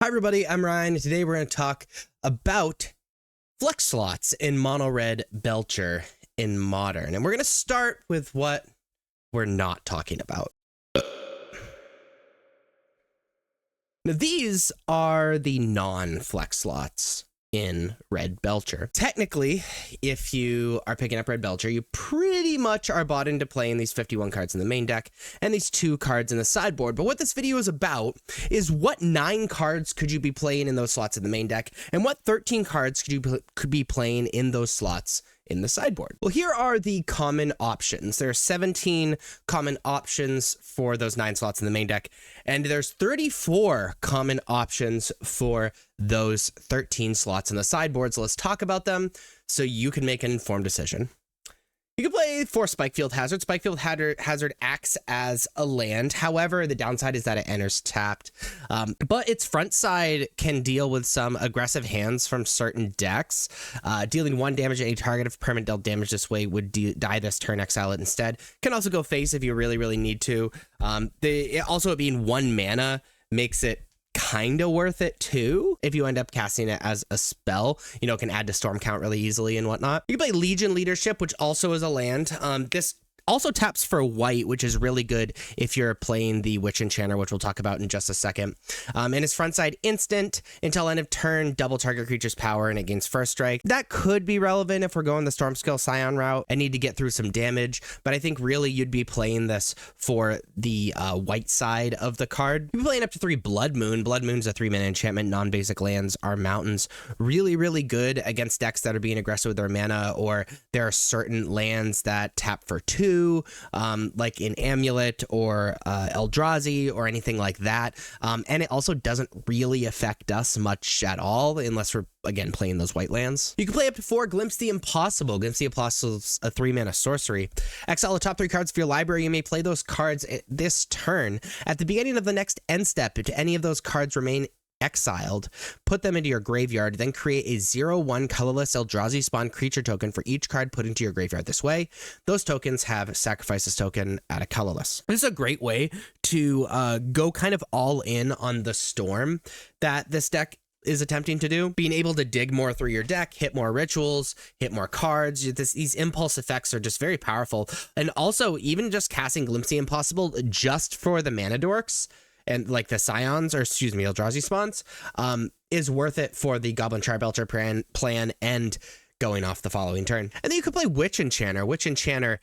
Hi everybody, I'm Ryan. Today we're going to talk about flex slots in Mono Red Belcher in Modern. And we're going to start with what we're not talking about. Now, these are the non-flex slots in Red Belcher. Technically, if you are picking up Red Belcher, you pretty much are bought into playing these 51 cards in the main deck and these 2 cards in the sideboard. But what this video is about is what 9 cards could you be playing in those slots in the main deck, and what 13 cards could be playing in those slots in the sideboard. Well, here are the common options. There are 17 common options for those 9 slots in the main deck, and there's 34 common options for those 13 slots in the sideboard. So let's talk about them so you can make an informed decision. You can play for Spikefield Hazard. Spikefield Hazard acts as a land. However, the downside is that it enters tapped. But its front side can deal with some aggressive hands from certain decks. Dealing 1 damage to any target. If permanent dealt damage this way would die this turn, exile it instead. Can also go face if you really need to. Also, it being 1 mana makes it kind of worth it too if you end up casting it as a spell. You know, it can add to storm count really easily and whatnot. You can play Legion Leadership, which also is a land. This also taps for white, which is really good if you're playing the Witch Enchanter, which we'll talk about in just a second. And its front side instant until end of turn, double target creature's power, and it gains first strike. That could be relevant if we're going the Storm Skill Scion route and need to get through some damage, but I think really you'd be playing this for the white side of the card. You'd be playing up to 3 Blood Moon. Blood Moon's a 3-mana enchantment. Non-basic lands are mountains. really good against decks that are being aggressive with their mana, or there are certain lands that tap for 2, like in Amulet or Eldrazi or anything like that. And it also doesn't really affect us much at all unless we're, again, playing those white lands. You can play up to 4 Glimpse the Impossible. Glimpse the Impossible is a 3-mana sorcery. Exile the top 3 cards of your library. You may play those cards this turn. At the beginning of the next end step, if any of those cards remain exiled, put them into your graveyard, then create a 0/1 colorless Eldrazi spawn creature token for each card put into your graveyard this way. Those tokens have sacrifice this token at a colorless. This is a great way to go kind of all in on the storm that this deck is attempting to do. Being able to dig more through your deck, hit more rituals, hit more cards. These impulse effects are just very powerful. And also, even just casting Glimpse the Impossible just for the mana dorks, and like the Scions, or excuse me, Eldrazi spawns, is worth it for the Goblin Tribe Belcher plan and going off the following turn. And then you could play Witch Enchanter. Witch Enchanter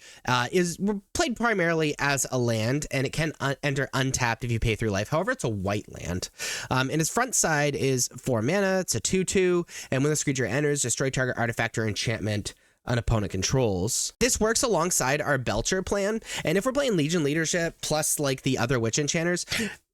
is played primarily as a land, and it can enter untapped if you pay 3 life. However, it's a white land. And its front side is 4 mana. It's a 2/2, and when this creature enters, destroy target artifact or enchantment an opponent controls. This works alongside our Belcher plan, and if we're playing Legion Leadership plus like the other Witch Enchanters,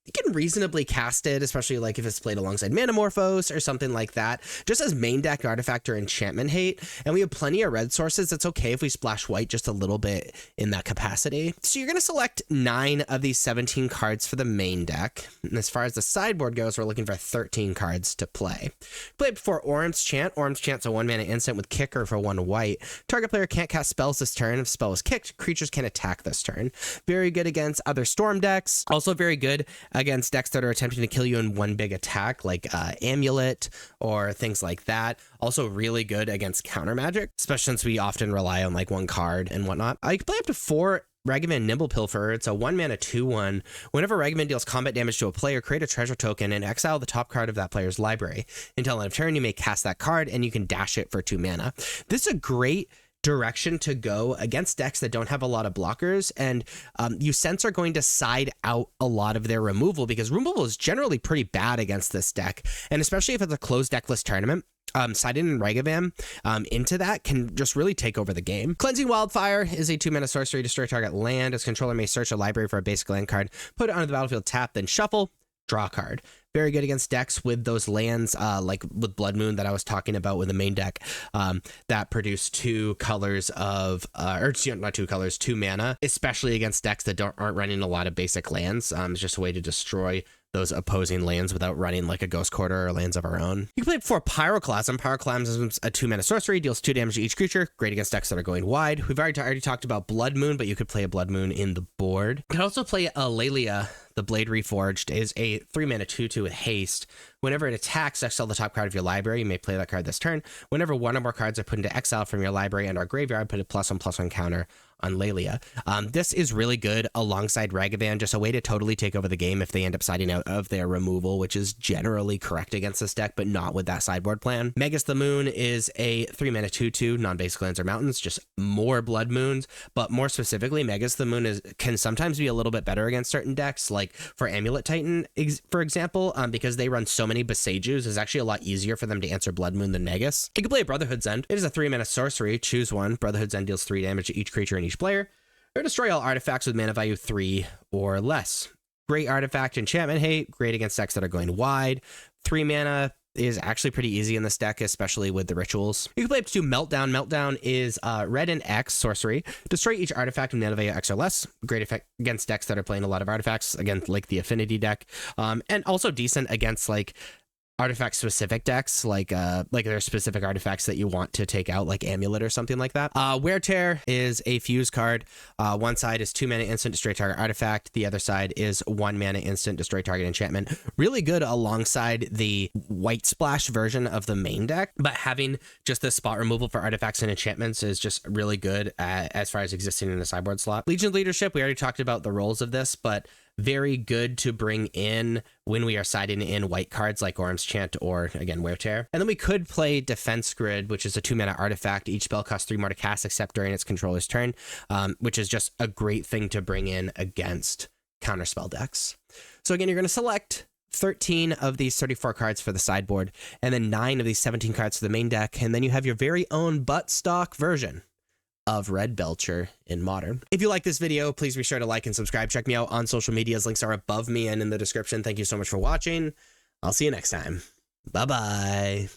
you can reasonably cast it, especially like if it's played alongside Manamorphose or something like that, just as main deck artifact or enchantment hate. And we have plenty of red sources. It's okay if we splash white just a little bit in that capacity. So you're going to select 9 of these 17 cards for the main deck. And as far as the sideboard goes, we're looking for 13 cards to play. Play before Orim's Chant. Orim's Chant's a 1-mana instant with kicker for 1 white. Target player can't cast spells this turn. If spell is kicked, creatures can attack this turn. Very good against other storm decks. Also very good against decks that are attempting to kill you in 1 big attack, like Amulet or things like that. Also really good against counter magic, especially since we often rely on like 1 card and whatnot. You can play up to 4 Ragavan Nimble Pilfer. It's a 1-mana 2/1. Whenever Ragavan deals combat damage to a player, create a treasure token and exile the top card of that player's library. Until end of turn, you may cast that card and you can dash it for 2 mana. This is a great direction to go against decks that don't have a lot of blockers, and you sense are going to side out a lot of their removal, because removal is generally pretty bad against this deck, and especially if it's a closed deckless tournament. Siding and Ragavan into that can just really take over the game. Cleansing Wildfire is a 2-mana sorcery. Destroy target land. Its controller may search a library for a basic land card, put it onto the battlefield, tap, then shuffle, draw a card. Very good against decks with those lands, like with Blood Moon that I was talking about with the main deck, that produce 2 colors of, or not 2 colors, 2 mana, especially against decks that aren't running a lot of basic lands. It's just a way to destroy those opposing lands without running like a Ghost Quarter or lands of our own. You can play it for Pyroclasm. Pyroclasm is a 2-mana sorcery, deals 2 damage to each creature. Great against decks that are going wide. We've already talked about Blood Moon, but you could play a Blood Moon in the board. You can also play a Lelia the Blade Reforged, is a 3-mana 2/2 with haste. Whenever it attacks, exile the top card of your library. You may play that card this turn. Whenever one or more cards are put into exile from your library and our graveyard, put a +1/+1 counter on Lelia. This is really good alongside Ragavan, just a way to totally take over the game if they end up siding out of their removal, which is generally correct against this deck, but not with that sideboard plan. Magus the Moon is a 3-mana 2/2, non-basic lands or mountains, just more Blood Moons, but more specifically, Magus the Moon can sometimes be a little bit better against certain decks, like for Amulet Titan, for example, because they run so many Besejus, it's actually a lot easier for them to answer Blood Moon than Magus. You can play Brotherhood's End. It is a 3-mana sorcery. Choose one. Brotherhood's End deals 3 damage to each creature and each player, or destroy all artifacts with mana value 3 or less. Great artifact, enchantment hate, great against decks that are going wide. 3 mana is actually pretty easy in this deck, especially with the rituals. You can play up to Meltdown. Meltdown is red and X sorcery. Destroy each artifact with mana value X or less. Great effect against decks that are playing a lot of artifacts, again, like the Affinity deck, and also decent against like artifact specific decks, like there are specific artifacts that you want to take out, like Amulet or something like that. Wear Tear is a fuse card. One side is 2 mana instant, destroy target artifact. The other side is 1 mana instant, destroy target enchantment. Really good alongside the white splash version of the main deck, but having just this spot removal for artifacts and enchantments is just really good as far as existing in the sideboard slot. Legion Leadership, we already talked about the roles of this, but very good to bring in when we are siding in white cards like Orm's Chant or, again, Wear Tear. And then we could play Defense Grid, which is a 2-mana artifact. Each spell costs 3 more to cast except during its controller's turn, which is just a great thing to bring in against counterspell decks. So again, you're going to select 13 of these 34 cards for the sideboard, and then 9 of these 17 cards for the main deck, and then you have your very own buttstock version of Red Belcher in Modern. If you like this video, please be sure to like and subscribe. Check me out on social medias. Links are above me and in the description. Thank you so much for watching. I'll see you next time. Bye-bye.